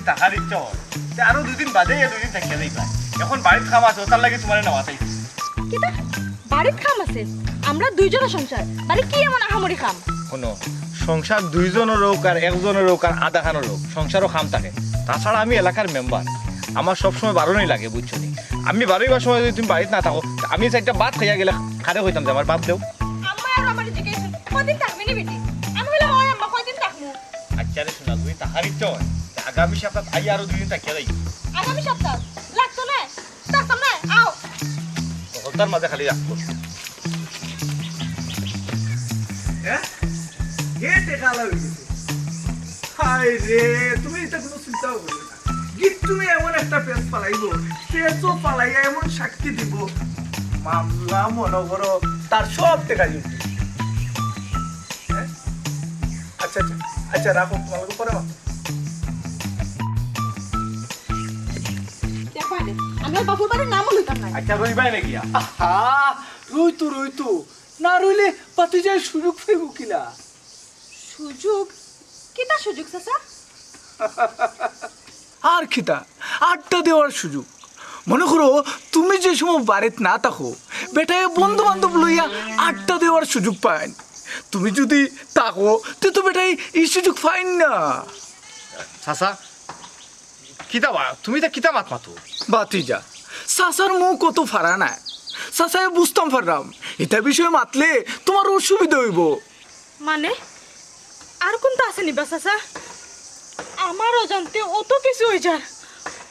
টাকার ইচ্ছা হয় আরো 2 দিন বাদে 2 দিন থাকিয়ে দেই পাই এখন বাড়ির খাম আছে তার লাগে তোমারে নেওয়া চাই কিটা বাড়ির খাম আছে আমরা দুইজনের সংসার বাড়ি কি এমন আহামরি খাম শোনো সংসার দুইজনের হোক আর একজনের হোক আর আধা খানোর হোক সংসারও খাম থাকে তাছাড়া আমি এলাকার মেম্বার আমার সবসময় বারণই লাগে বুঝছো নি আমি বারোইবার সময় যদি তুমি বাড়িতে না থাকো আমি একটা ভাত খাইয়া গেলে খারে হইতাম যে আমার ভাত দেও আম্মা আর আমার জিজ্ঞেস কদিন থাকবি নি বেটি আমি বলে হয় আম্মা কয়দিন থাকমু আচ্ছা রে শোনা তুই টাকার ইচ্ছা হয় আগামী সপ্তাহ আই আরো 2 দিন থাকিয়ে দেই আগামী সপ্তাহ লাগতো না থাকতাম না আও হলতার মাঝে খালি রাখবো হ্যাঁ গেটে কালা হয়ে গেছে হায় রে তুমি এটা কোনো চিন্তাও করবে না গিট তুমি এমন একটা পেজ পালাইবো পেজও পালাইয়া এমন সাক্ষী দিব মামলা মনে করো তার সব দেখা যাবে আচ্ছা আচ্ছা আচ্ছা রাখো তোমাকে পরে আমরা বাপুর বাড়ির নামও লইতাম না আচ্ছা রইবাই নাকি আহা রইতো না রইলে পাতি যায় সুযোগ পাইব কিলা সুযোগ কিটা সুযোগ চাচা আর খিতা আড্ডা দেওয়ার সুযোগ মনে করো তুমি যে সময় বাড়িতে না থাকো বেটায় বন্ধু বান্ধব লইয়া আড্ডা দেওয়ার সুযোগ পাইন তুমি যদি থাকো তো বেটাই এই সুযোগ পাইন না চাচা কিতা বা তুমি তো কিতা মাত মাতো বাতিজা সাসার মুখ কত ফারা নাই সাসায় বুঝতাম ফারলাম এটা বিষয়ে মাতলে তোমার অসুবিধা হইব মানে আর কোনটা আছে নিবা চাচা আমার অজান্তে অত কিছু হয়ে যায়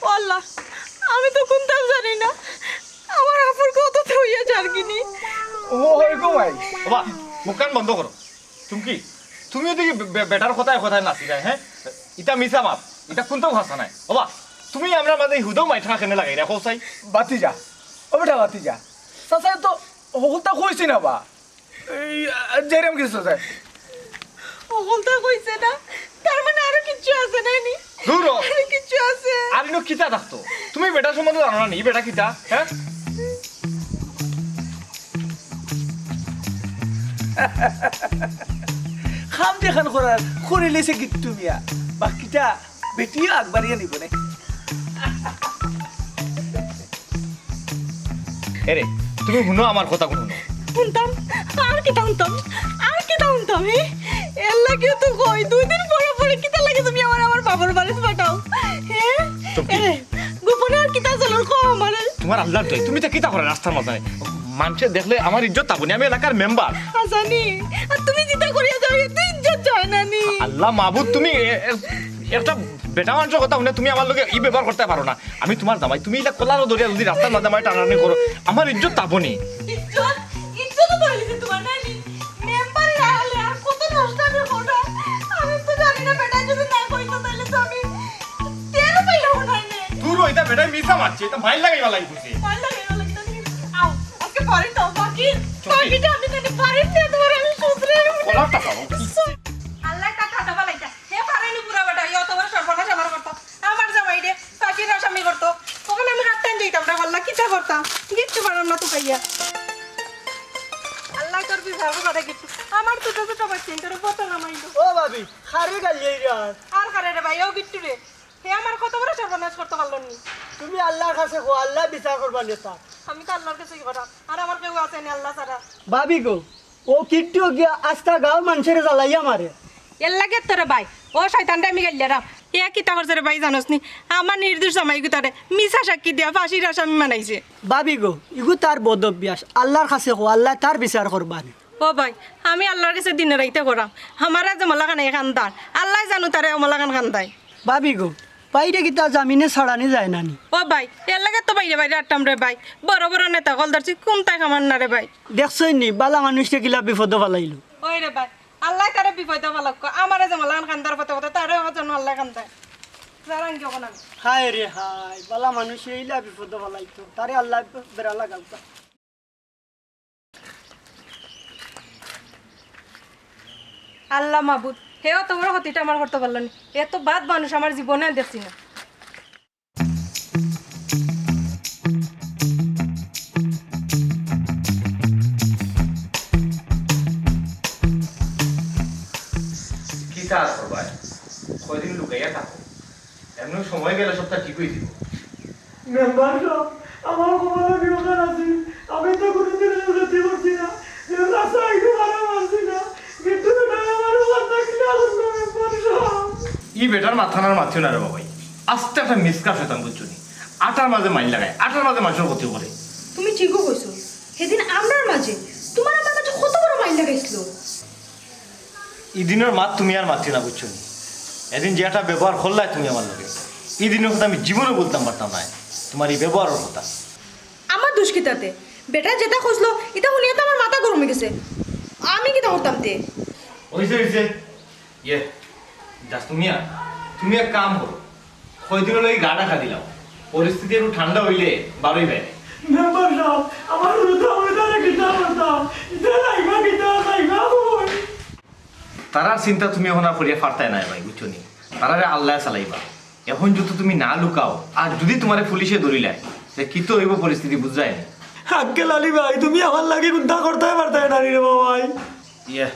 ও আল্লাহ আমি তো কোনটাও জানি না আমার আপুর কত হইয়া যার কিনি ও গো ভাই বাবা মুখকান বন্ধ করো তুমি ওদিকে বেটার কথায় কথায় নাচি যায় হ্যাঁ ইটা মিছা মাপ এটা কোনটাও ভাষা নাই বাবা তুমি আমরা মাঝে হুদাও মাইঠা কেনে লাগাই রাখো চাই বাতিজা ও বেটা বাতিজা সাসায় তো হলতা কইছি না বা এই জেরেম কিছু সাসায় হলতা কইছে না তার মানে আরো কিছু আছে না নি দূর আরো কিছু আছে আর ইনো কিতা থাকতো তুমি বেটার সম্বন্ধে জানো না নি বেটা কিতা হ্যাঁ খাম দেখান করার করে লেছে গিট্টু মিয়া বাকিটা বেটিও আগবাড়িয়ে নিব না এরে তুমি শুনো আমার কথা শুনো শুনতাম আর কি শুনতাম এর লাগে তো কই 2 দিন পরে পরে কিতা লাগে তুমি আমার বাবার বাড়িতে পাঠাও হ্যাঁ গোপনে আর কিতা চলর কো আমারে তোমার আল্লাহর দয় তুমি তো কিতা করে রাস্তার মাঝে মানুষে দেখলে আমার ইজ্জত থাকবো আমি এলাকার মেম্বার জানি আর তুমি যেটা করিয়া যাও এত ইজ্জত যায় না নি আল্লাহ মাহবুব তুমি একটা বেটা মানুষের কথা শুনে তুমি আমার লোকে ই ব্যবহার করতে পারো না আমি তোমার জামাই তুমি এটা কলারও দরিয়া যদি রাস্তার মাঝে আমার টানাটানি করো আমার ইজ্জত থাকবো নি ইজ্জত তো হইছে তোমার নানি মেম্বার হলে আর কত নষ্ট হবে ওটা আমি তো জানি না বেটা যদি না কইতো তাহলে তো আমি তেরো পাইলাম না নে দূর হইতা বেটা মিছা মারছে এটা মাইল লাগাইবা লাগছে মাল লাগে আও আজকে পরে তো বাকিটা আমি জানি পারি না তোমার আমি সুতরে কলারটা পাবো আল্লাহ তা খাতা বালাইতা হে পারেনি পুরা বেটা ইয়ত বড় সর্বনাশ আমার করতো আমার জামাই রে কাকির আসামি করতো তখন আমি হাত টান দিতাম না আল্লাহ কিটা করতাম কিচ্ছু পারলাম না তো কাইয়া আল্লাহ তোর বিচার করে কিছু আমার তো ছোট বাচ্চা তোর কত নামাইলো ও ভাবি খারে গালিয়ে যাস আর করে রে ভাই ও গিট্টু রে হে আমার কত বড় সর্বনাশ করতে পারলো নি তুমি আল্লাহর কাছে গো আল্লাহ বিচার করবা নেতা আমি তো আল্লাহর কাছে কথা আর আমার কেউ আছে না আল্লাহ ছাড়া ভাবি গো ও কিট্টু গিয়া আস্তা গাঁও মানুষের জ্বালাইয়া মারে এর লাগে তোরে ভাই ও শয়তানটা আমি গাইলে রাম এ কিতা করছে রে ভাই জানোস নি আমার নির্দোষ জামাই গুতারে মিছা সাক্ষী দিয়া ফাঁসির আসামি মানাইছে ভাবি গো ইগু তার বদভ্যাস আল্লাহর কাছে গো আল্লাহ তার বিচার করবা ও ভাই আমি আল্লাহর কাছে দিনে রাইতে করাম আমার যে মলাখান এই খানদান আল্লাহ জানো তারে মলাখান খান্দাই ভাবি গো বাইরে কি তা জামিনে ছাড়ানি যায় নানি ও ভাই এর লাগে তো বাইরে বাইরে আটটাম রে ভাই বড় বড় নেতা কল ধরছি কোনটাই খামান না রে ভাই দেখছই নি বালা মানুষকে কিলা বিপদ ফালাইলো ওই রে ভাই আল্লাহ তারে বিপদে পালাক আমারে যে মালান কান্দার পথে পথে তারে যেন আল্লাহ কান্দায় জানান যখন আমি হায় রে হায় বালা মানুষ এইলা বিপদ বলাইতো তারে আল্লাহ বেড়া লাগাল আল্লাহ মাবুদ হেও তোমার হতিটা আমার করতে পারলো না এত বাদ মানুষ আমার জীবনে দেখছি না কি কাজ করবাই কয়দিন লুকাইয়া থাকো এমন সময় গেলে সবটা ঠিক হয়ে দিব মেম্বার সাহেব আমার কপালে বিয়োজন আছে আমি তো কোনোদিন উন্নতি করছি না রাস্তা একটু ভালো মারছি না কিন্তু আমার কথা কিনা করলো মেম্বার সাহেব ই বেটার মাথানার মাথিও না রে বাবাই আস্তে একটা মিসকা শতান বুঝছো নি আটার মাঝে মাইল লাগায় আটার মাঝে মানুষের ক্ষতি করে তুমি ঠিকও কইছো সেদিন আমরার মাঝে তোমার আমার মাঝে কত বড় মাইল লাগাইছিল ইদিনের মাত তুমি আর মাথিও না বুঝছো নি এদিন যে একটা ব্যবহার করলাই তুমি আমার লগে এই দিনের কথা আমি জীবনে বলতাম পারতাম না তোমার এই ব্যবহারের কথা আমার দুষ্কৃতাতে বেটা যেটা খুঁজলো এটা শুনিয়ে তো আমার মাথা গরম হয়ে গেছে আমি কি করতাম তে হয়েছে ইয়ে যাস তুমি এক কাম করো কয়দিন হলো এই গাটা খা দিলাম পরিস্থিতি একটু ঠান্ডা হইলে বারোই বাইরে মেম্বার সাহেব আমার উন্নতি আমি তারা কিনা করতাম এটা লাইবা কিনা লাইবা বই তারার চিন্তা তুমি এখন আর করিয়া ফারতাই নাই ভাই বুঝছো নি তারারে আল্লাহ চালাইবা এখন যদি তুমি না লুকাও আর যদি তোমার পুলিশে ধরিলায় সে কি তো হইব পরিস্থিতি বুঝায় না আঙ্কেল আলী ভাই তুমি আমার লাগে কুন্তা করতে পারতে না রে বাবাই ইয়ে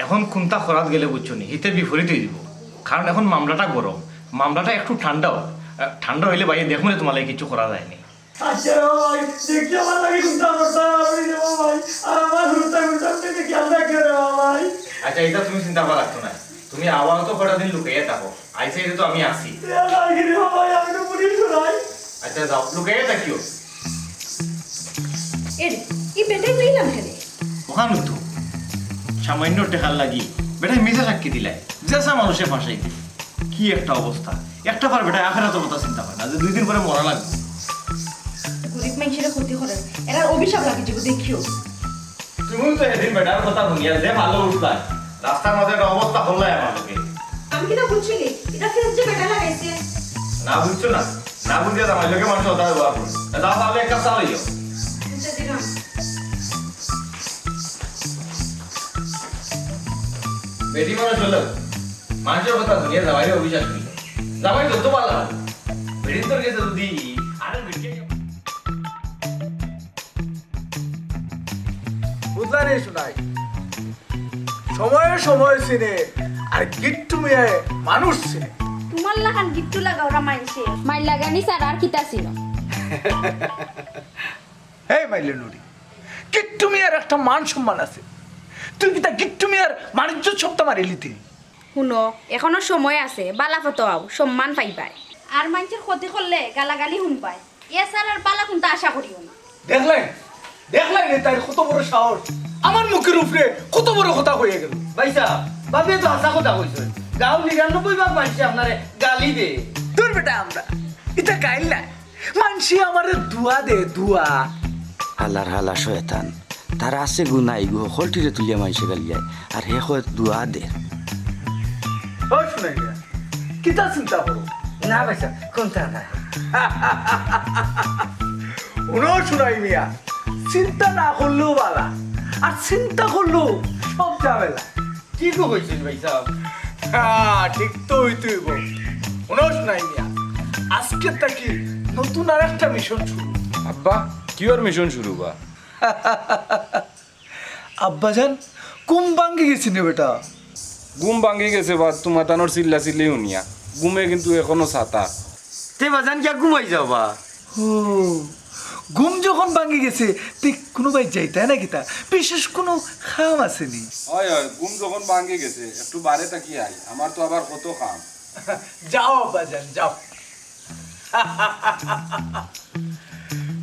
এখন কোনটা খরাত গেলে বুঝছো নি হিতে বিপরীত হয়ে দিব কারণ এখন মামলাটা গরম মামলাটা একটু ঠান্ডা হইলে ভাই দেখুন তোমার লাগে কিছু করা যায়নি আচ্ছা ভাই দেখছি আমার লাগে কুন্তা করতে পারি রে বাবাই আর আমার হুরুতা হুরুতা থেকে খেয়াল রাখে রে বাবাই আচ্ছা এটা তুমি চিন্তা করা রাখতো না তুমি আবার তো কটা দিন লুকাইয়া থাকো আইসে তো আমি আসি লাগে রে বাবাই আমি তো পুলিশ শুনাই আচ্ছা যাও লুকাইয়া থাকিও এরে এই বেটাই নিলাম খেলে ওখান তো সামান্য টেকার লাগি বেটা মিশে সাক্ষী দিলাই যেসা মানুষে ফাঁসাই দিল কি একটা অবস্থা একটা বার বেটা আখেরা তো কথা চিন্তা করে না যে 2 দিন পরে মরা লাগবে গরিব মানুষের ক্ষতি করে এরা অভিশাপ লাগে যে দেখিও তুমি তো এদিন বেটার কথা শুনিয়া যে ভালো উঠলাই রাস্তার মধ্যে একটা অবস্থা হল্লাই আমার লোকে আমি কি না বুঝছি এটা ফেস যে বেটা লাগাইছে না বুঝছো না বুঝিয়া আমার লোকে মানুষ ওটা ব্যবহার করে দাও তাহলে এক কাপ চা লইও আচ্ছা দিলাম বেটি মানুষ হলো মানুষের কথা দুনিয়া যাওয়াই অভিশাপ নিল যাওয়াই যত ভালো বেটির তোর গেছে যদি আরে বেটি বুঝলা রে শুনাই সময়ে সময় চিনে আর গিট্টু মেয়ে মানুষ চিনে তোমার লাগান গিট্টু লাগাওরা মাইনছে মাইল লাগানি স্যার আর কিতা ছিল এই মাইলে নুরি গিট্টু মেয়ের একটা মান সম্মান আছে তুই কি তা গিট্টু মেয়ের বাণিজ্য সপ্তাহ মারিলিতি শুনো এখনো সময় আছে বালা ফটোয়াও সম্মান পাইবাই আর মানুষের ক্ষতি করলে গালাগালি শুন পায় এ স্যার আর বালা কোনটা আশা করিও না দেখলাই রে তার কত বড় সাহস আমার মুখের উপরে কত বড় কথা হয়ে গেল ভাইসা বাবে তো হাসা কথা কইছো গাঁও 99 মানুষ আপনারে গালি দে তোর বেটা আমরা এটা গাইল না মানসি আমারে দুয়া দে দুয়া আল্লাহর হালা শয়তান তারা আছে গুনাই গো হলটিরে তুলিয়া মাইসে গালিয়ায় আর হে হয় দুয়া দে ও শুনাই না কিতা চিন্তা করো না ভাইসা কোনটা না উনো শুনাই মিয়া চিন্তা না করলেও বালা আর চিন্তা করলেও সব ঝামেলা কি কো কইছেন ভাইসা হ্যাঁ ঠিক তো হইতেই বল উনো শুনাই মিয়া আজকে থেকে নতুন আর একটা মিশন শুরু আব্বা কি ওর মিশন শুরু বা আব্বাজান কুম ভাঙ্গি গেছি নে বেটা ঘুম ভাঙি গেছে বা তোমার তানোর চিল্লা চিল্লি উনিয়া ঘুমে কিন্তু এখনো ছাতা তে বাজান কি ঘুমাই যাবা ও ঘুম যখন ভাঙ্গি গেছে তুই কোনো ভাই যাইতে না কিতা বিশেষ কোনো খাম আসেনি হয় হয় ঘুম যখন ভাঙি গেছে একটু বারে তাকি আই আমার তো আবার কত কাম যাও আব্বাজান যাও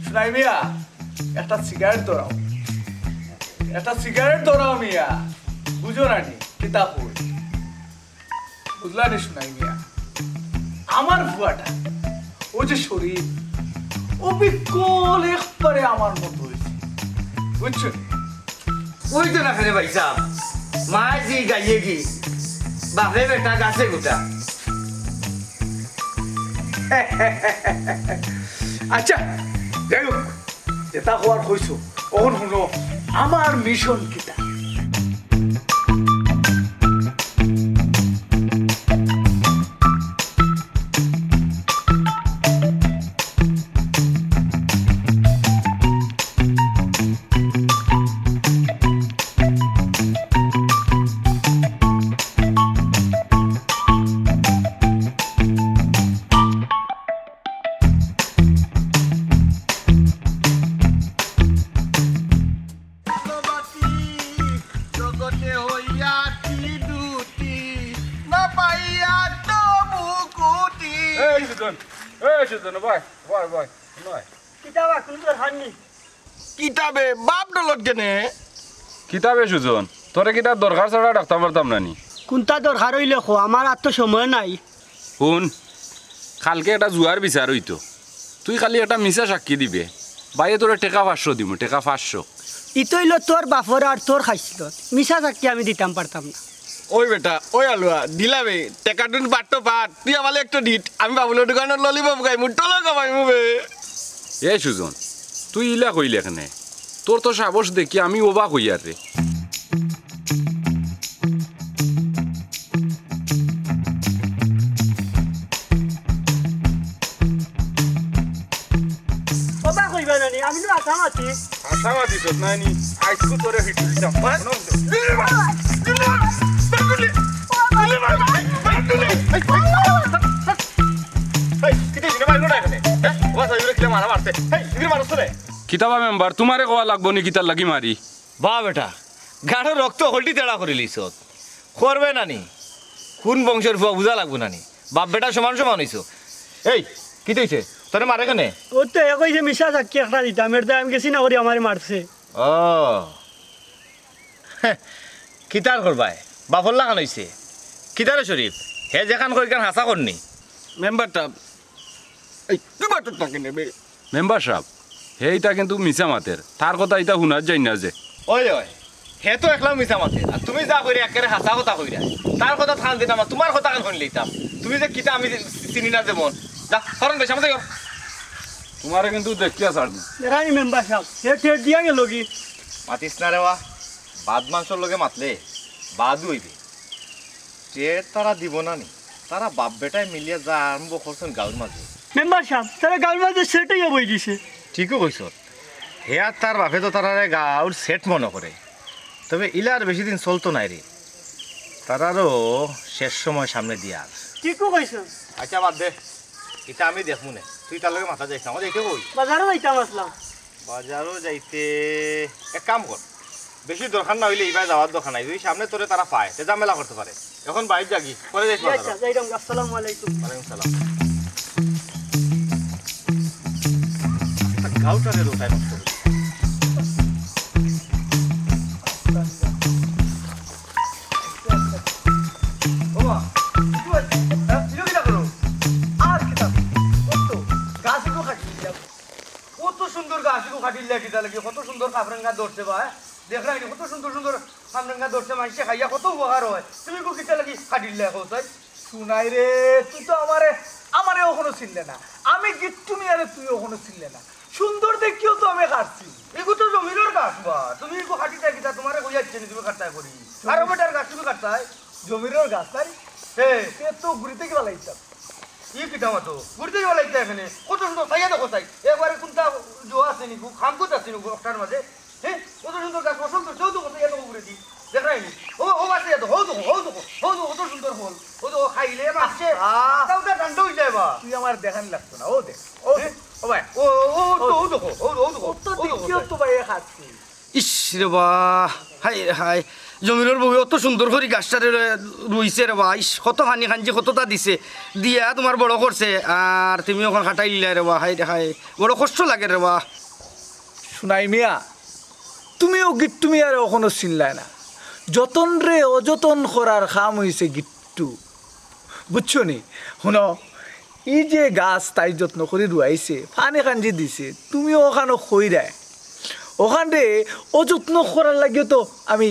শুনাই মিয়া একটা সিগারেট ধরাও মিয়া বুঝো রানি কিতাব বুঝলা রে শুনাই মিয়া আমার বুয়াটা ও যে শরীর অবিকল একবারে আমার মতো হয়েছে বুঝছো ওই তো না খানে ভাই সাহেব মা জি গাইয়ে কি বাপে বেটা গাছে গোটা আচ্ছা যাই হোক এটা হওয়ার হইছো কখন শুনো আমার মিশন কিটা জগতে হইয়া কি দুটি না পাইয়া তো মুকুটি এই সুজন ভাই ভাই ভাই নয় কিতাবা কোন তোর হাননি কিতাবে বাপ ডলত কেনে কিতাবে সুজন তোরে কিতাব দরকার ছাড়া ডাক্তার পারতাম না নি কোনটা দরকার হইলে খো আমার আর তো সময় নাই শুন কালকে একটা জুয়ার বিচার হইতো তুই খালি একটা মিছা সাক্ষী দিবে বাইরে তোরে টেকা 500 দিব টেকা 500 ইতইল তোর বাপর আর তোর খাইছিল মিশা চাকরি আমি দিতাম পারতাম না ওই বেটা ওই আলুয়া দিলাবে টেকাটুন পাট্টো পাট তুই আমার একটু ডিট আমি বাবুলের দোকানের ললিপপ খাই মুটলো কামাই মুবে এই সুজন তুই ইলা কইলে এখানে তোর তো সাহস দেখি আমি অবাক হইয়ার রে ওবা কইবা জানি আমি তো আসাম আছি আসামা দিছ নানি আইসকু তোরে হিটু দিতাম কিতাবা মেম্বার তোমারে কোয়া লাগবো নি কিতার লাগি মারি বা বেটা গাঢ় রক্ত হলটি তেড়া করে লিছ করবে নানি কোন বংশের ফুয়া বুঝা লাগবো নানি বাপ বেটা সমান সমান হইছ এই কি তৈছে তোরে মারে কেনে ও তো এ কইছে মিশা চাকরি একটা দিতাম এর দাম গেছি না করি আমারে মারছে ও কিতার করবাই বাপর লাগান হইছে কিতারে শরীফ হে যেখান কইকান হাসা করনি মেম্বারটা এই তুই বাটর টাকে নেবে মেম্বার সাহেব হেইটা কিন্তু মিছা মাতের তার কথা এটা শুনার যাই না যে ওই ওই হে তো একলা মিছা মাতে আর তুমি যা কইরে একেবারে হাসা কথা কইরা তার কথা থান দিতাম আর তোমার কথা কেন শুনি লইতাম তুমি যে কিতা আমি চিনি না যেমন যা হরণ বেশ আমাদের তোমারে কিন্তু দেখিয়া ছাড়বো রানি মেম্বার সাহেব সে ঠেট দিয়া গেল কি মাতিস না রেওয়া বাদ মাংসর লগে মাতলে বাদ হইবে যে তারা দিব না নি তারা বাপ বেটায় মিলিয়ে যা আরম্ভ করছেন গাঁর মাঝে মেম্বার সাহেব তারা গাল মাঝে সেটাই বই দিছে ঠিকও কইস হে আর তার বাপে তো তারা গাঁর সেট মনে করে তবে ইলার বেশি দিন চলতো নাই রে তারারও শেষ সময় সামনে দিয়া ঠিকও কইছ আচ্ছা বাদ দে এটা আমি দেখবো না তুই তার লগে মাথা যাইছ আমার এইটা কই বাজারও যাইতাম আসলাম বাজারও যাইতে এক কাম কর বেশি দরকার না হইলে এইবার যাওয়ার দরকার নাই যদি সামনে তোরে তারা পায় তে ঝামেলা করতে পারে এখন বাইরে যাগি পরে যাইছ আচ্ছা যাইতাম আসসালামু আলাইকুম ওয়ালাইকুম সালাম গাউটারে রোটাই নষ্ট করে ওমা তুই কি করো আর কিতা গাছগুলো কাটি কত সুন্দর গাছগুলো কাটিলে কিতা লাগে কত সুন্দর কাফরেঙ্গা ধরছে ভাই দেখ না কত সুন্দর সুন্দর কাফরেঙ্গা ধরছে মানুষে খাইয়া কত উপকার হয় তুমি কো কিতা লাগি কাটিলে কোথায় শুনাই রে তুই তো আমারে ওখানে ছিললে না আমি গিট্টুমি আরে তুই ওখানে ছিললে না সুন্দর দেখিও তো আমি কাটছি এগুলো তো জমির গাছ বা তুমি এগো কাটিতে কিতা তোমারে কই যাচ্ছে তুমি কাটতাই করি আর বেটার গাছ তুমি কাটতাই জমির গাছ তাই হে সে তো ঘুরিতে কি বালাইছ ই কিটা মতো ঘুরিতে কি বালাইছ এখানে কত সুন্দর খাইয়া দেখো তাই একবারে কোনটা জো আছে নি খাম কত আছে নি একটার মাঝে হ্যাঁ কত সুন্দর গাছ পছন্দ চৌদ্দ কত এত ঘুরে দি দেখ নাই ও আছে এত কত সুন্দর ফল ও তো খাইলে মাছে তাও তা ঠান্ডা হয়ে যায় বা তুই আমার দেখান লাগতো না ও দেখ ও ভাই ও দেখো তো দেখিও তো ভাই খাচ্ছি ইস রে বা হাই হাই জমির বউ অত সুন্দর করে গাছটারে রুইছে রে বা ইস কত হানি খানছে কতটা দিছে দিয়া তোমার বড় করছে আর তুমি ওখান খাটাই দিলে রে বা হাই রে হাই বড় কষ্ট লাগে রে বা শুনাই মিয়া তুমিও গিট্টু মিয়ারে ওখানে চিনলাই না যতন রে অযতন করার খাম হয়েছে গিট্টু বুঝছো নি শুনো ই যে গাছ তাই যত্ন করে রুয়াইছে ফানে কাঞ্জি দিছে তুমিও ওখানে খই দেয় ওখানে ও যত্ন করার লাগিও তো আমি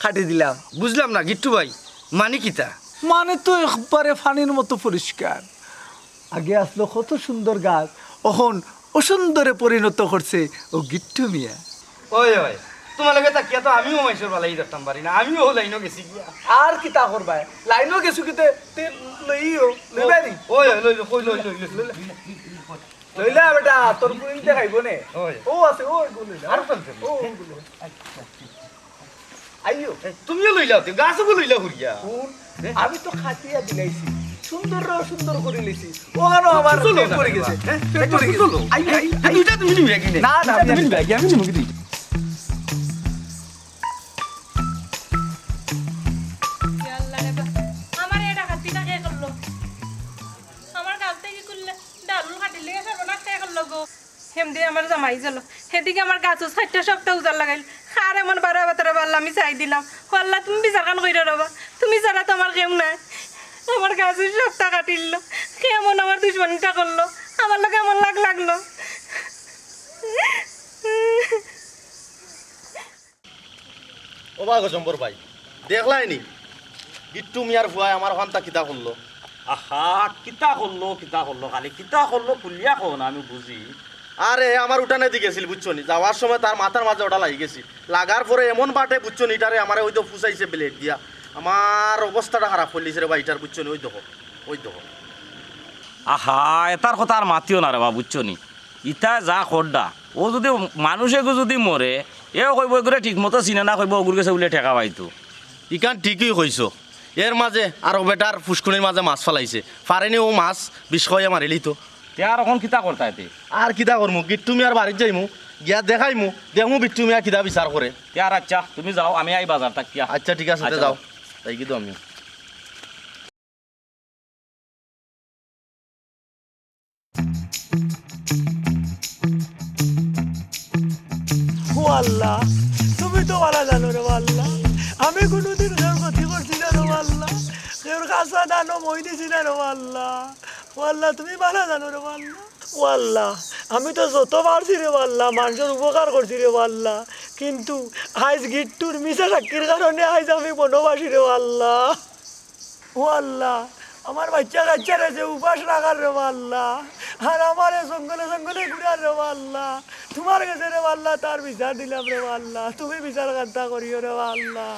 খাটি দিলাম। বুঝলাম না গিট্টু ভাই মানে কিতা? মানে তো একবারে পানির মতো পরিষ্কার। আগে আসলো কত সুন্দর গাছ, এখন অসুন্দরে পরিণত করছে ও গিট্টু মিয়া। ওই ওই তোমালোকে তাকিয়া তো আমিও মাইসের বালাই দেখতাম পারি না, আমিও লাইনও গেছি গিয়া। আর কি তা করবা, লাইনও গেছু কিতে লইও লইবা নি? ওই লই কই লই লই লই লইলা বেটা তোর পুরিং দেখাইব নে। ওই ও আছে ও গুলো আর ফেলতে ও গুলো আইও। তুমিও লইলাও তো গাছও লইলা হুরিয়া। আমি তো খাটিয়া দিলাইছি, সুন্দর সুন্দর করে লিছি। ওখানে আমার পেট পড়ে গেছে, পেট পড়ে গেছে। আই আই আই দুইটা তুমি নিবে কিনে? না না তুমি নিবে কি? আমি নিমু কি? আমার এটা খাতি না কে করলো? আমার গাল থেকে করলে ডালু খাটি লেগে সর্বনাশ কে করলো গো? হেমদি আমার জামাই গেল, সেদিকে আমার গাছ ৬০টা সপ্তাহ উজার লাগাইল। খার এমন বারা বাতারা বাল্লা আমি চাই দিলাম। আল্লাহ তুমি বিচার কান কইরা রবা, তুমি ছাড়া তো আমার কেউ নাই। আমার গাছ সপ্তাহ কাটিল, কেমন আমার দুশ্মনীটা করলো, আমার লোক এমন লাগলো। ও বাগো শম্বর ভাই, দেখলাই নি গিট্টু মিয়ার ভুয়ায় আমার ওখানটা কিতা করলো? আহা কিতা করলো খালি কিতা করলো পুলিয়া কোন আমি বুঝি। আরে আমার উঠানে দি গেছিল বুঝছো নি, যাওয়ার সময় তার মাথার মাঝে ওটা লাগি গেছি। লাগার পরে এমন বাটে বুঝছো নি, এটারে আমার ওই তো ফুসাইছে ব্লেড দিয়া। আমার অবস্থাটা খারাপ করলিছে রে ভাই, এটার বুঝছো নি। ওই দেখো আহা এটার কথা আর মাতিও না রে বা বুঝছো নি। ইটা যা খড্ডা ও যদি মানুষে যদি মরে এও কইব এগুলো ঠিক মতো চিনে না, কইব ওগুর গেছে বলে ঠেকা পাইতো। ইকান ঠিকই কইছ। এর মাঝে আর ও বেটার ফুসকুনির মাঝে মাছ ফেলাইছে, পারেনি ও মাছ বিষ খাইয়া মারিলি তো। তে আর এখন কিতা করতা এতে? আর কিতা করমু, গিট্টু মিয়ার বাড়িত যাইমু, গিয়া দেখাইমু, দেখমু বিট্টু মিয়া কিতা বিচার করে। তে আর আচ্ছা তুমি যাও, আমি আই বাজার তাকিয়া। আচ্ছা ঠিক আছে, আচ্ছা, যাও তাই কিন্তু আমি ও আল্লাহ, তুমি তো ভালো জানো রে আল্লাহ। আমি কোনোদিন কেউ ক্ষতি করছি না রে আল্লাহ, কেউ কাঁচা দানো মই দিছি না রে আল্লাহ। ও আল্লাহ তুমি ভালো জানো রে আল্লাহ। ও আল্লাহ, আমি তো যত পারছি রে আল্লাহ মানুষের উপকার করছি রে আল্লাহ, কিন্তু আজ গিট্টুর মিশা সাক্ষীর কারণে আজ আমি বনবাসী রে আল্লাহ। ও আল্লাহ, আমার বাচ্চা কাচ্চারা যে উপাস রাখার রে আল্লাহ, আর আমার জঙ্গলে জঙ্গলে ঘুরার রে আল্লাহ, তোমার কাছে রে আল্লাহ তার বিচার দিলাম রে আল্লাহ, তুমি বিচার কান্তা করিও রে আল্লাহ।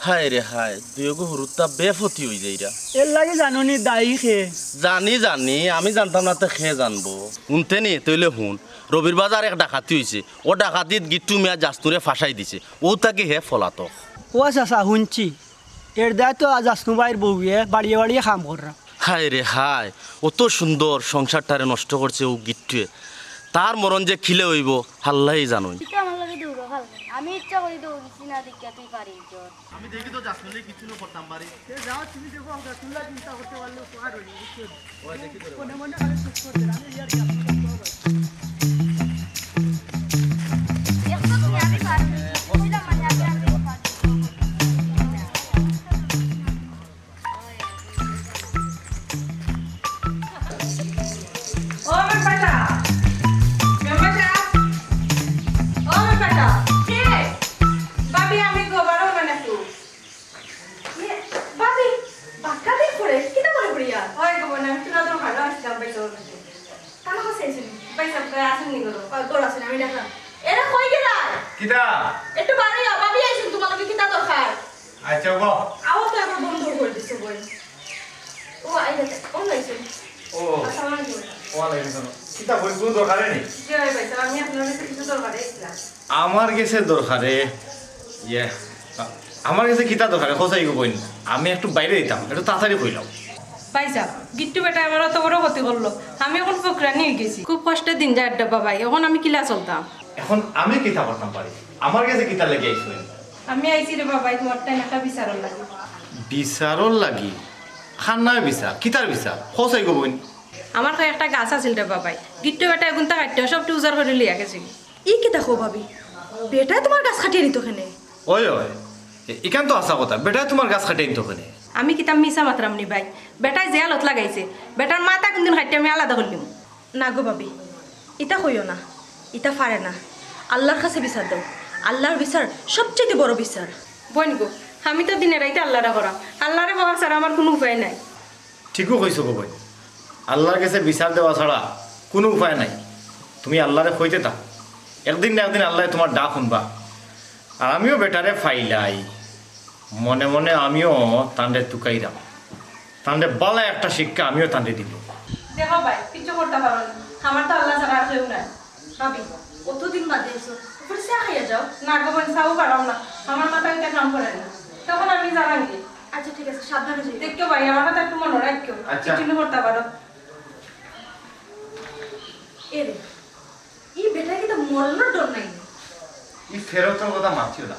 হায় রে হায়, দুইগো হরুতা বেফতি হয়ে যাইরা। এর লাগে জানুনি দায়ী খেয়ে জানি আমি জানতাম না, তো খেয়ে জানবো শুনতে নি তৈলে শুন। রবির বাজার এক ডাকাতি হয়েছে, ও ডাকাতিত গিট্টু মিয়া জাস্তুরে ফাঁসাই দিছে, ও তাকে হে ফলাতক। ও চাচা শুনছি এর দায় তো আজ আসনুবাইয়ের বউয়ে বাড়িয়ে বাড়িয়ে কাম করা। হায় রে হায়, অত সুন্দর সংসারটারে নষ্ট করছে ও গিট্টুয়ে। তার মরণ যে খিলে হইব হাল্লাই জানুই। আমি ইচ্ছা করি দৌড়িছি না দেখিয়া তুই পারি। আমি দেখি তো জাসমিনে কিছু না করতাম পারি। যাও তুমি দেখো তুলা চিন্তা করতে পারলে উপকার হইনি। ওই দেখি তো মনে মনে খালি সুখ করতে আমি ইয়ার কাম কিটা একটু বাড়ি ভাবি আইছেন, তোমাকে কিতা দরকার? আচ্ছা গো আও তো আমার বন্ধ করে দিছে বই। ও আইছে, ও আইছে। ও আসসালামু আলাইকুম। ওয়ালাইকুম আসসালাম। কিতা বই কোনো দরকারে নেই। জি ভাই ভাই, আমি আপনার কাছে কিছু দরকার ছিলাম। আমার কাছে দরকারে ইয়ে আমার কাছে কিতা দরকারে খোঁজাই গো বইন। আমি একটু বাইরে দিতাম, একটু তাড়াতাড়ি কইলাম। পাইসা গিট্টু বেটা আমার অত বড় ক্ষতি করলো, আমি এখন ফকরানি হয়ে গেছি। খুব কষ্টের দিন যায় আড্ডা বাবাই, এখন আমি কিলা চলতাম। এখন আমি কিতা করতাম পারি আমার কাছে কিতা লেগে আইসুন আমি আইছি রে বাবা তোমার টাইম একটা বিচারণ লাগে বিচারর লাগি খান্নায় বিচার কিতার বিচার খসাই গো বইন আমার তো একটা গাছ আছিল রে বাবাই গিট্টু বেটা এগুনটা কাটতে সব টুজার করে লিয়া গেছে ই কি দেখো ভাবি বেটা তোমার গাছ কাটিয়ে নিত কেনে ওই ওই এখান তো আসা কথা বেটা তোমার গাছ কাটে নিত কেনে আমি কিতাম মিশা মাত্রাম নি ভাই বেটাই জেলত লাগাইছে বেটার মাথা কোনদিন কাটতে আমি আলাদা করলিম না গো ভাবি ইটা কইও না ইটা পারে না আল্লাহর কাছে বিচার দাও আল্লাহর বিচার সবচেয়ে বড় বিচার বোন গো আমি তো দিনে রাইতে আল্লাহরা করা আল্লাহরে পাওয়া ছাড়া আমার কোনো উপায় নাই ঠিকও কইছো গো বইন আল্লাহর কাছে বিচার দেওয়া ছাড়া কোনো উপায় নাই তুমি আল্লাহরে কইতে থাক একদিন না একদিন আল্লাহ তোমার ডাক শুনবা আর আমিও বেটারে ফাইলাই মনে মনে আমিও তান্ডে তুকাইরাম তান্ডে বালা একটা শিক্ষা আমিও তান্ডে দিব দেখো ভাই কিছু করতে পারো না আমার তো আল্লাহ ছাড়া আর কেউ নাই ভাবি কতদিন বাদে এসো উপরে চা খাইয়া যাও না গো বোন চাও পারাম না আমার মাথা এটা কাম করে না তখন আমি জানাঙ্গি আচ্ছা ঠিক আছে সাবধানে যাই দেখো ভাই আমার কথা একটু মনে রাখিও আচ্ছা। কিছু করতে পারো এরে ই বেটা কি তো মরনোর ডর নাই এই ফেরতের কথা মানছিল না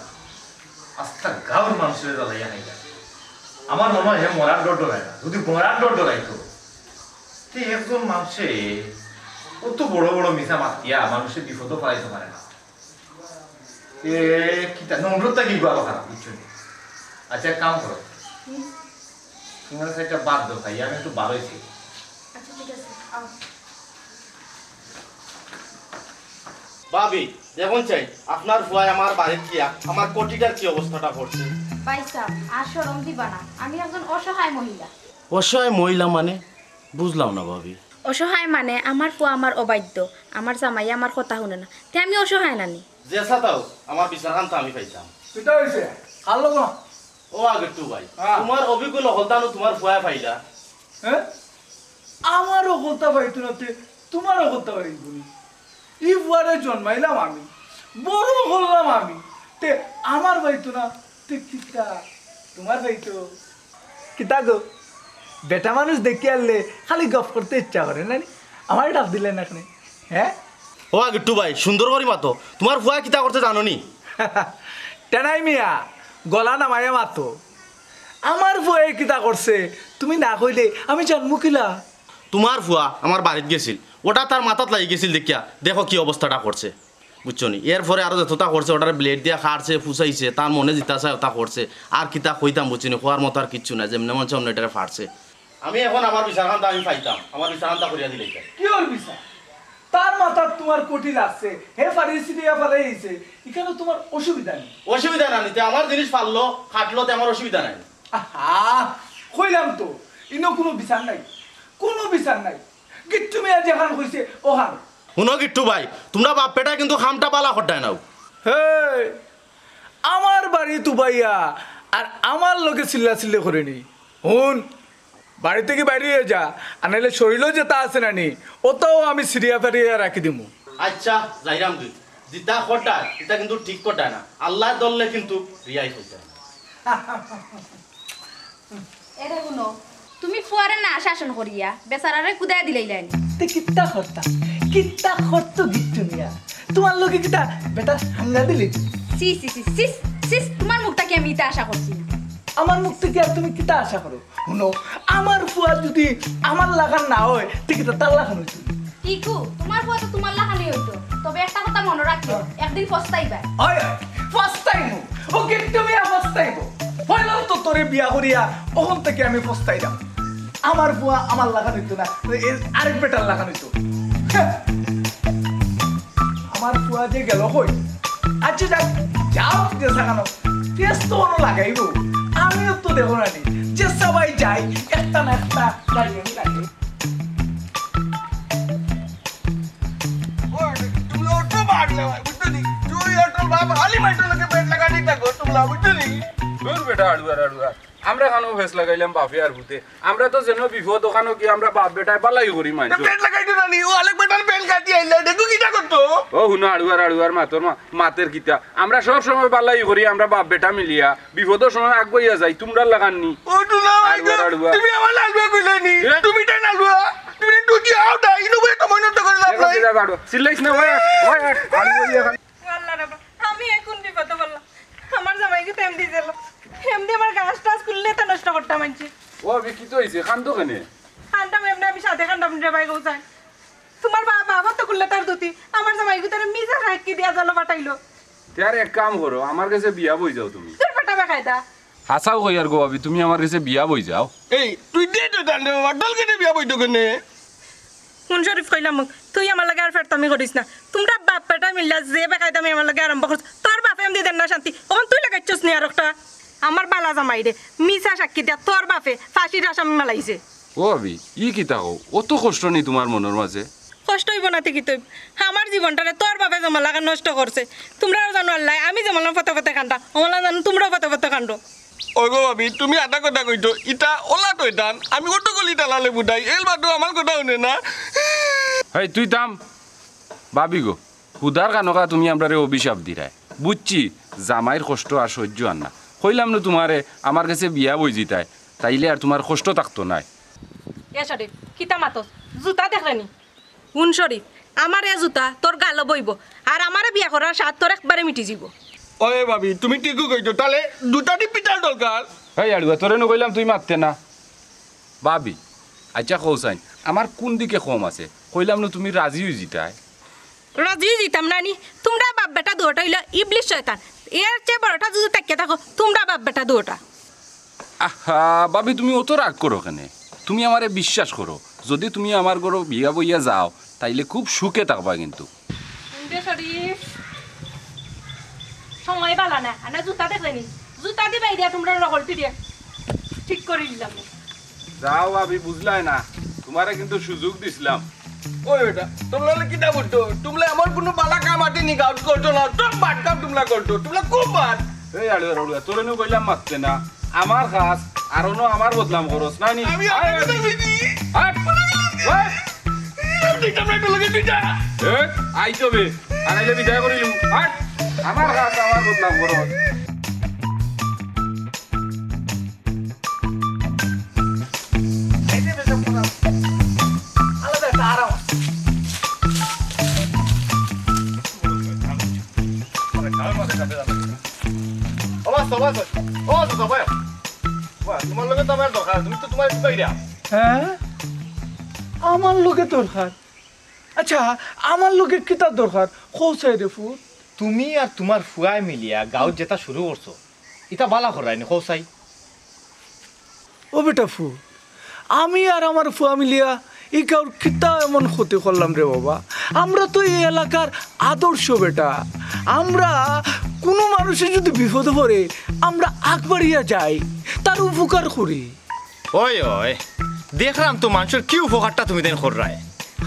আস্থা গাঁর মানুষের জ্বালাইয়া নাই আমার মনে হয় মরার ডর ডরায় না যদি মরার ডর ডরাইতো তো একজন মানুষে অত বড় বড় মিশা মাতিয়া মানুষের বিপদও পাইতে পারে না এ কিতা নম্রতা কি গা খারাপ বুঝছো আচ্ছা এক কাম করো তোমার কাছে একটা বাদ দাও খাই আমি একটু বার হয়েছি আচ্ছা ঠিক আছে আও ভাবি দেখুন চাই আপনার ভয় আমার বাড়িতে গিয়া আমার কোটিটার কি অবস্থাটা করছে বাইসা আর শরম দিবা না আমি একজন অসহায় মহিলা অসহায় মহিলা মানে বুঝলাম না ভাবি অসহায় মানে আমার ফুয়া আমার অবাধ্য আমার জামাই আমার কথা শুনে না তে আমি অসহায় নানি জেসা তাও আমার বিচারখান আমি পাইতাম সেটা হয়েছে ভালো না ও আগে টু ভাই হ্যাঁ। তোমার অভিজ্ঞ হলদানো তোমার ভয় পাইলা হ্যাঁ আমারও হলতা পাইতো না তোমারও হলতা পাইতো না ই বুয়ারে জন্মাইলাম আমি বড় হলাম আমি তে আমার পাইতো না তে কিতা তোমার পাইতো কিতা গো বেটা মানুষ দেখে আনলে খালি গপ করতে ইচ্ছা করে না আমার ডাক দিলেন এখানে হ্যাঁ ও আগে টু ভাই সুন্দর করি মাতো তোমার ভয় কিতা করতে জানো নি টেনাই মিয়া গলা নামাইয়া মাতো আমার বয়ে কিতা করছে তুমি না কইলে আমি জন্ম কিলা তোমার ফুয়া আমার বাড়িতে গেছিল ওটা তার মাথাত লাগি গেছিল দেখিয়া দেখো কি অবস্থাটা করছে বুঝছো নি এরপরে আরো যতটা করছে ওটার ব্লেড দিয়ে খাড়ছে ফুসাইছে তার মনে জিতা চায় ওটা করছে আর কিতা কইতাম বুঝছি নি খোয়ার মতো আর কিচ্ছু না যেমন মন চাও এটা ফাটছে আমি এখন আমার বিচারখানটা আমি পাইতাম আমার বিচারখানটা করিয়া দিলে কি ওর বিষয় তার মাথা তোমার কোটি লাগছে হে ফারিসি দিয়া ফালাইছে এখানে তোমার অসুবিধা নেই অসুবিধা না নিতে আমার জিনিস পারলো খাটলোতে আমার অসুবিধা নাই আহা কইলাম তো ইনো কোনো বিচার নাই কোনো বিচার নাই গিট্টু মিয়া যেখান কইছে ওখান শুনো গিট্টু ভাই তোমরা বাপ পেটা কিন্তু খামটা পালা খটায় নাও হে আমার বাড়ি তুবাইয়া আর আমার লোকে চিল্লা চিল্লি করে নি হুন বাড়ি থেকে বাইরে যা আর নাহলে শরীরও যেটা আছে নানি ওটাও আমি সিরিয়া ফেরিয়া রাখি দিমু আচ্ছা যাইরাম দুই জিতা খটায় এটা কিন্তু ঠিক খটায় না আল্লাহ দললে কিন্তু রিয়াই হইতে এরে শুনো তুমি ফুয়ারে না শাসন করিয়া বেচারারে কুদায় দিলাইলেন তে কিত্তা খরতো গিট্টু মিয়া তোমার লোকে কিতা বেটা হাঙ্গা দিলি সি সি সি সিস সিস তোমার মুখটা কি আমি ইতা আশা করছি না আমার মুখ থেকে আর তুমি কিতা আশা করো শুনো আমার ফুয়া যদি আমার লাগান না হয় তে কিতা তার লাগান হইতো টিকু তোমার ফুয়া তো তোমার লাগানি হইতো তবে একটা কথা মনে রাখবে একদিন পস্তাইবা হয় ফার্স্ট টাইম ও গিট্টু মিয়া ফার্স্ট টাইম হইলো তো তোরে বিয়া করিয়া ওখান থেকে আমি পস্তাইলাম আমার বুয়া আমার লাগান হইতো না আরেক বেটার লাগান হইতো আমার বুয়া যে গেল কই আচ্ছা যাক যাও যে সাগানো টেস্ট তো অন্য লাগাইব আমিও তো দেখো না যে সবাই যাই একটা না একটা গাড়ি আমি লাগে বেটা আড়ুয়ার আমরা খানো ফেস লাগাইলাম বাপে আর ভূতে আমরা তো যেন বিপদ ওখানো কি আমরা বাপ বেটায় পালাই করি মানছো ও হুনো আড়ুয়ার মাতের কিতা আমরা সব সময় পালাই করি আমরা বাপ বেটা মিলিয়া বিপদের সময় আগবইয়া যাই তোমরা লাগাননি তুমি দুটি আও না ইনো বেটা মনে তো করে লাভ নাই চিল্লাইছ না ওই আল্লাহ রাব্বা আমি এখন বিপদে পড়লাম আমার জামাইকে তেম দিয়ে দিল এমনি আমার গাছ টাছ খুললে তা নষ্ট করতাম আনছি ও আমি কি তো হইছে কান্দো কেনে খান্ডাম এমনি আমি সাথে খান্ডাম রে ভাই গোসাই তোমার বাবা তো খুললে তার দুতি আমার জামাইকে তার মিজা রাখি দিয়া জল পাঠাইলো তার এক কাম করো আমার কাছে বিয়া বই যাও তুমি তোর পেটা বেকায়দা হাসাও কই আর গো ভাবি তুমি আমার কাছে বিয়া বই যাও এই তুই দে তো দান রে বাবা দল কেটে বিয়া বইতো কেনে কোন শরীফ কইলাম মোক তুই আমার লাগে আর ফেরতামি করিস না তোমরা বাপ পেটা মিল্লা যে বেকায়দামি আমার লাগে আরম্ভ করছ তোর বাপ এমনি দেন না শান্তি ওখান তুই লাগাইছস নি আর একটা আমার বালা জামাই রে মিছা সাক্ষী দিয়া তোর বাপে ফাঁসির আসামি মালাইছে ও ভাবি ই কি তাকো অত কষ্ট নেই তোমার মনের মাঝে কষ্ট হইব না কি তুই আমার জীবনটারে তোর বাপে জমা লাগা নষ্ট করছে তোমরা জানো আল্লাহ আমি যেমন ফতে ফতে কান্দা ওলা জানো তোমরাও ফতে ফতে কান্দো ওগো ভাবি তুমি আটা কথা কইতো ইটা ওলা তো টান আমি কত গলি টালালে বুদাই এল বাদু আমার কথা শুনে না হেই তুই থাম ভাবি গো হুদার কানকা তুমি আমরারে অভিশাপ দিরাই বুঝছি জামাইয়ের কষ্ট আর সহ্য আর না কইলাম না তোমারে আমার কাছে বিয়া বই জিতায় তাইলে আর তোমার কষ্ট থাকতো নাই এ শরীফ কিতা মাতস জুতা দেখলেনি কোন শরীফ আমার এ জুতা তোর গালো বইব আর আমারে বিয়া করার স্বাদ তোর একবারে মিটি যাব ওয়ে ভাবি তুমি ঠিকই কইতো তাহলে দুটাটি পিটার দরকার হেই আড়ুয়া তোরে কইলাম তুই মারতে না ভাবি আচ্ছা কৌসাইন আমার কোন দিকে কম আছে কইলাম না তুমি রাজি হই জিতায় রাজি দিতাম নানি তোমরা বাপ বেটা দুটা হইলো ইবলিশ শয়তান এর চেয়ে বড়টা যদি তাকিয়ে থাকো তোমরা বাপ বেটা দুটা আহা ভাবি তুমি অত রাগ করো কেনে তুমি আমারে বিশ্বাস করো যদি তুমি আমার ঘর বিয়া বইয়া যাও তাইলে খুব সুখে থাকবা কিন্তু শরীফ সময় বালা না আনা জুতা দেখলেনি জুতা দিবাই দিয়া তোমরা রগলটি দিয়া ঠিক করে দিলাম যাও ভাবি বুঝলাই না তোমারে কিন্তু সুযোগ দিছিলাম ওই বেটা তোমরা কিটা করতো তোমরা আমার কোনো বালা কাম আটি নি গাউট করতো না সব বাট কাম তোমরা করতো তোমরা খুব বাট এই আড়ুয়া তোরে কইলাম মারতে না আমার কাজ আর আমার বদলাম করস না নি আমি আপনাকে দেখিনি হাট হাট দুইটা প্লেট লাগে দুইটা আই তবে আনাইলে বিদায় করিলাম হাট আমার কাজ আমার বদলাম করস আলাদা একটা আরাম তোমার লগে তো আমার দরকার তুমি তো তোমার বাইরা হ্যাঁ আমার লোকে দরকার আচ্ছা আমার লোকে কিতার দরকার কৌসাই রে ফুট তুমি আর তোমার ফুয়াই মিলিয়া গাঁৱত যেটা শুরু করছো এটা বালা করাইনি কৌসাই ও বেটা ফুট আমি আর আমার ফুয়া মিলিয়া এই কাউর কিতা এমন ক্ষতি করলাম রে বাবা আমরা তো এই এলাকার আদর্শ বেটা আমরা কোনো মানুষের যদি বিপদে পড়ে আমরা আগ বাড়িয়া যাই তার উপকার করি ওই ওই দেখলাম তো মানুষের কি উপকারটা তুমি দেন করায়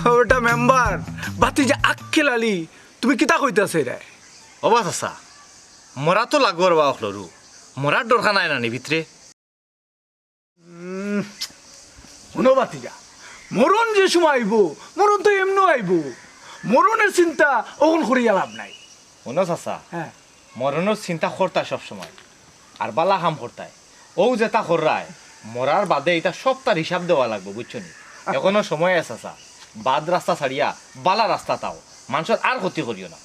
ও বেটা মেম্বার বাতি যে আগ খেলালি তুমি কিতা কইতাছে রে অবাস আছা মরা তো লাগবো রবা অখলরু মরার দরকার নাই নানি ভিতরে শুনো বাতিজা মরণ যে সময় আইব মরণ তো এমনি আইব মরণের চিন্তা ওখন করিয়া লাভ নাই মনে চাচা হ্যাঁ মরণের চিন্তা করতায় সবসময় আর বালা কাম করতায় ও যেটা করায় মরার বাদে এটা সব তার হিসাব দেওয়া লাগবে বুঝছো নি এখনো সময় আছে চাচা বাদ রাস্তা ছাড়িয়া বালা রাস্তা তাও মানুষের আর ক্ষতি করিও না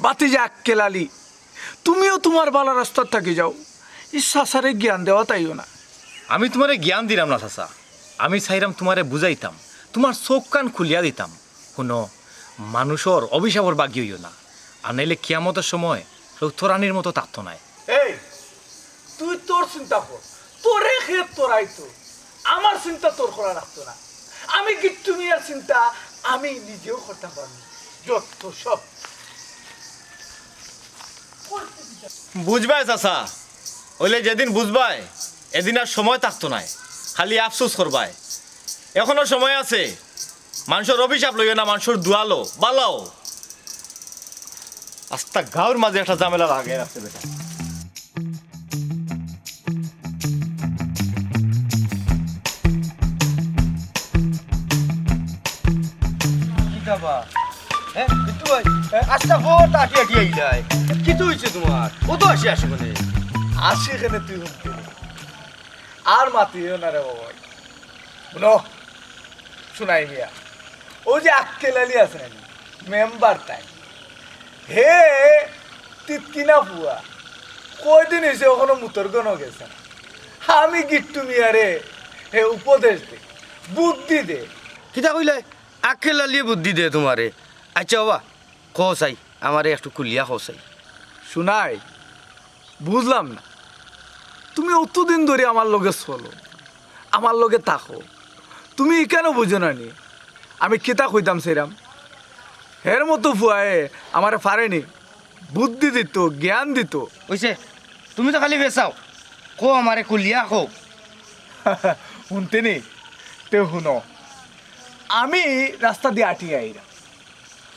বাতিজা আক্কেলালি তুমিও তোমার বালা রাস্তার থাকি যাও এই সাসারে জ্ঞান দেওয়া তাইও না আমি তোমারে জ্ঞান দিলাম না চাচা আমি চাইলাম তোমারে বুঝাইতাম তোমার চোখ কান খুলিয়া দিতাম শুনো মানুষের অভিশাপর বাগি হইও না আর নাইলে কিয়ামতের সময় তোরানির মতো থাকতো নাই এই তুই তোর চিন্তা কর তোরে খেয়ে তোরাই তো আমার চিন্তা তোর করা রাখতো না আমি কিচ্ছু নিয়ে চিন্তা আমি নিজেও করতে পারবো যত সব বুঝবাই চাচা ওইলে যেদিন বুঝবাই এদিন আর সময় থাকতো নাই খালি আফসোস করবাই এখনো সময় আছে মানুষের অভিশাপ লইও না মানুষের দুয়ালো বালাও আস্তা গাঁর মাঝে একটা ঝামেলা লাগে রাখতে বেটা আসি এখানে তুই আর মাতিও না রে বাবা শুনো শুনাই মিয়া ও যে আক্কেল আলী আছে নাকি মেম্বার তাই হে তিতকিনা পুয়া কয়দিন হয়েছে ওখানে মুতর্গনও গেছে না আমি গিট্টু মিয়ারে হে উপদেশ দে বুদ্ধি দে কিতা কইলে আকেল আলিয়ে বুদ্ধি দে তোমারে আচ্ছা বাবা খোসাই আমারে একটু কুলিয়া খোসাই শুনাই বুঝলাম না তুমি অতদিন ধরে আমার লগে চলো আমার লগে থাকো তুমি কেন বুঝো না নি আমি কেতা কইতাম সেরাম হের মতো ফুয়ায়ে আমারে পারেনি বুদ্ধি দিত জ্ঞান দিত ওইছে তুমি তো খালি বেচাও কো আমারে কুলিয়া কো শুনতে নি তে শুনো আমি রাস্তা দিয়ে আটি আইরা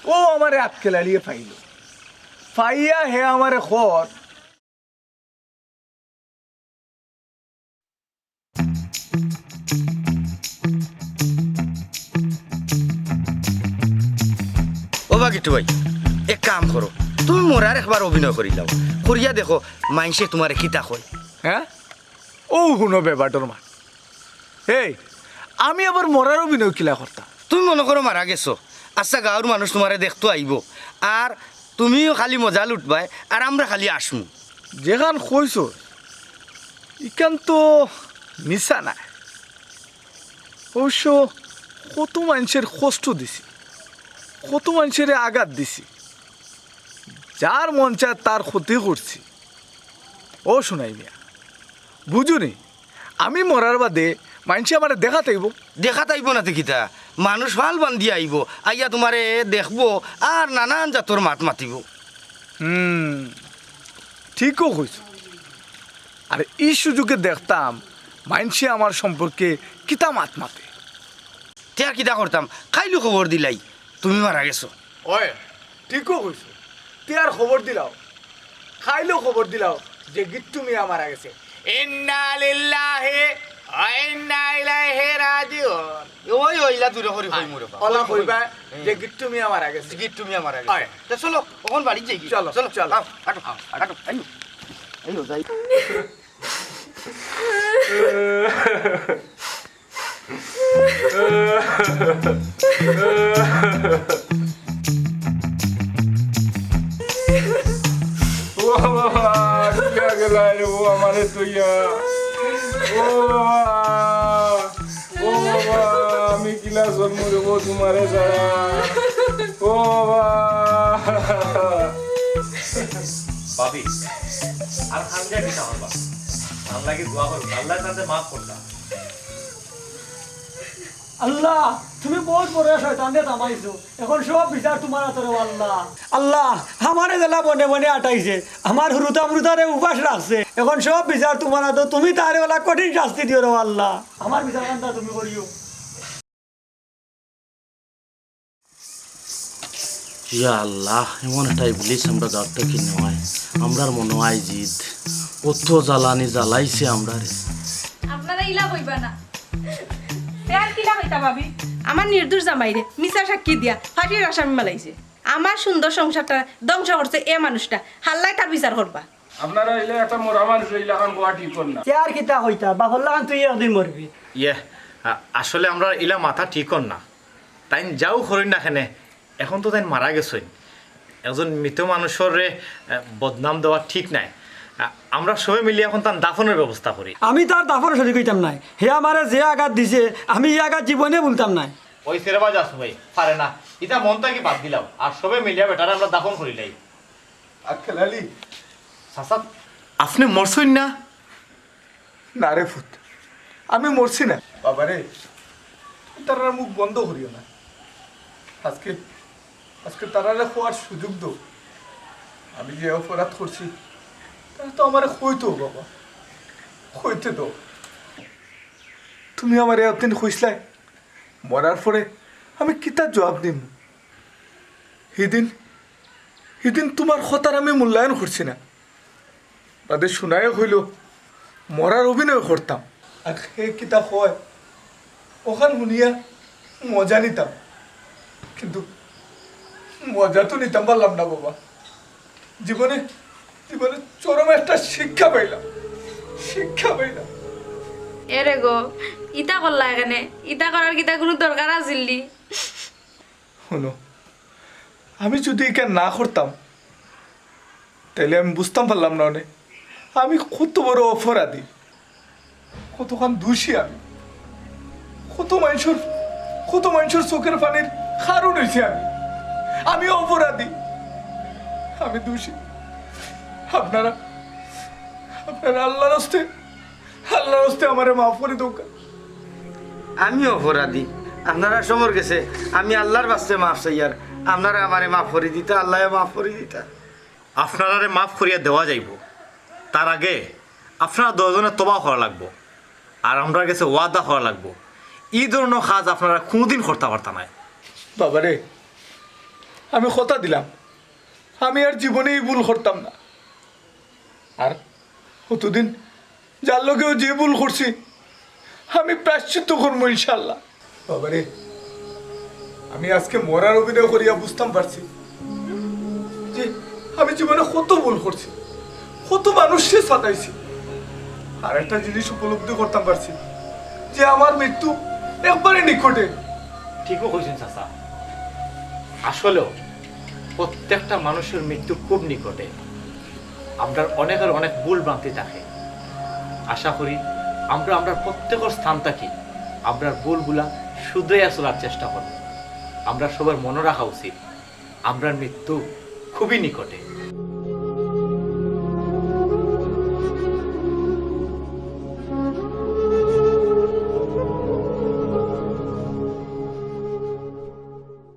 ও আমারে আক্কেল আলিয়ে ফাইল ফাইয়া হে আমারে খর ও বাকিটু ভাই এক কাম করো তুমি মোরার একবার অভিনয় করি লাও করিয়া দেখো মাইনসে তোমারে কিতা কয় হ্যাঁ ও শুনো ব্যাপারটার মান এই আমি আবার মরার অভিনয় কিলা করতাম তুমি মনে করো মারা গেছো আচ্ছা গাঁৱৰ মানুষ তোমারে দেখতো আইব আর তুমিও খালি মজা লুটবাই আর আমরা খালি আসমু যেখান কইস ইকান তো মিশা নাই অবশ্য কত মানুষের কষ্ট দিছি কত মানুষের আঘাত দিছি যার মন চায় তার ক্ষতি করছি ও শোনাই মিয়া বুঝুনি আমি মরার বাদে মানুষে আমার দেখা থাকব দেখা তাইব না কিতা মানুষ ভাল বান্ধি আইব আইয়া তোমারে দেখবো আর নানান জাতর মাত মাতিব ঠিকও কইছ আর এই সুযোগে দেখতাম মানুষে আমার সম্পর্কে কিতা মাত মাতে তে কিতা করতাম খাইলো খবর দিলাই তুমি মারা গেছো ওই ঠিকও কইছ তুই আর খবর দিলাও খাইলেও খবর দিলাও যে গিট্টু মিয়া মারা গেছে ইন্না লিল্লাহি ওয়া ইন্না ইলাইহি রাজিউন ওই ওইলা দূরে করি কই মোরে ওলা কইবা যে গিট্টু মিয়া মারা গেছে গিট্টু মিয়া মারা গেছে তে চলো ওখান বাড়ি যাই চলো চলো চলো আটো আটো আইও আইও যাই ও বাবা কিয়া গেলা রে ও আমারে তুইয়া ও বাবা আমি কিলা জন্ম দেব তোমারে ছাড়া ও বাবা ভাবি আর খানজা দিতে হবে আল্লাহকে দোয়া করো আল্লাহর কাছে মাফ করতা আল্লাহ তুমি বহুত বড় শয়তান দিয়ে থামাইছো এখন সব বিচার তোমার হাতে রে আল্লাহ আল্লাহ আমারে জেলা বনে বনে আটাইছে আমার হুরুতা মুরুতারে উপাস রাখছে এখন সব বিচার তোমার হাতে তুমি তারে ওলা কঠিন শাস্তি দিও রে আল্লাহ আমার বিচার কান্তা তুমি করিও ইয়া আল্লাহ এমন একটা ইবলিস আমরা গাঁটটা কিনে হয় আমরার মনে হয় জিদ অত জ্বালানি জ্বালাইছে আমরা রে আপনারা ইলা কইবা না আর কিলা কইতা ভাবি আমার নির্দোষ জামাইরে মিছা সাক্ষী দিয়া ফাটির আসামি মালাইছে আমার সুন্দর সংসারটা ধ্বংস করছে এ মানুষটা হাল্লাই তার বিচার করবা আপনারা এলে একটা মোরা মানুষ এলে এখন গোয়া ঠিক কর না আর কিতা কইতা বাফল্লা তুই একদিন মরবি ইয়ে আসলে আমরা ইলা মাথা ঠিক কর না তাই যাও করিন না খেনে এখন তো তাই মারা গেছই একজন মৃত মানুষের বদনাম দেওয়া ঠিক নাই আমরা সবাই মিলে এখন তার দাফনের ব্যবস্থা করি আমি তার দাফর সরি কইতাম নাই হে আমারে যে আঘাত দিছে আমি এই আঘাত জীবনে বলতাম নাই ওই সেরেবাজ আসো ভাই পারে না এটা মনটা কি বাদ দিলাম আর সবাই মিলিয়া বেটারে আমরা দাফন করিলাই আক্কেল আলী চাচা আপনি মরছইন না না রে ফুট আমি মরছি না বাবারে তারা মুখ বন্ধ করিও না আজকে আজকে তারা খোয়ার সুযোগ দো আমি যে অপরাধ করছি তারা তো আমার কইতো বাবা কইতে দো তুমি আমার একদিন কইসলাই মরার পরে আমি কিতার জবাব দিম সেদিন তোমার কথার আমি মূল্যায়ন করছি না বাদে শোনায় হইল মরার অভিনয় করতাম আর সে কিতাব হয় ওখান শুনিয়া মজা নিতাম কিন্তু মজা তো নিতাম পারলাম না বাবা জীবনে জীবনে চরম একটা শিক্ষা পাইলাম এরে গো ইটা করলা এখানে ইটা করার কিতা কোনো দরকার আছিল শোনো, আমি যদি এখানে না করতাম তাহলে আমি বুঝতাম পারলাম না অনেক আমি কত বড় অপরাধী, কতখান দোষী আমি, কত মানুষের চোখের পানির কারণ হয়েছে আমি অপরাধী, আমি দোষী। আপনারা আল্লাহর হস্তে আমারে মাফ করে দোকা। আমি অপরাধী, আপনারা সমর গেছে, আমি আল্লাহর বাস্তে মাফ চাই, আর আপনারা আমারে মাফ করে দিতা, আল্লাহ মাফ করে দিতা। আপনারা মাফ করিয়া দেওয়া যাইব, তার আগে আপনারা 10 জনের তবা করা লাগবো, আর আমরা কাছে ওয়াদা করা লাগবো এই ধরনের কাজ আপনারা কোনোদিন করতে পারতা নাই। বাবারে, আমি কথা দিলাম আমি আর জীবনে এই ভুল করতাম না, আর কতদিন যার লোকেও যে ভুল করছি আমি প্রায়শ্চিত্ত করবো ইনশাল্লাহ। বাবারে, আমি আজকে মরার অভিনয় করিয়া বুঝতাম পারছি যে আমি জীবনে কত ভুল করছি, কত মানুষকে সাতাইছি, আর একটা জিনিস উপলব্ধি করতাম পারছি যে আমার মৃত্যু একবারে নিকটে। ঠিকও কইছেন চাচা, আসলেও প্রত্যেকটা মানুষের মৃত্যু খুব নিকটে। আমরা অনেক ভুল ভ্রান্তি থাকে, আশা করি আমরা প্রত্যেকের স্থান থাকি আমরা ভুলগুলা শুধরাইয়া চলার চেষ্টা করব। আমরা সবার মনে রাখা উচিত আমরা মৃত্যু খুবই নিকটে।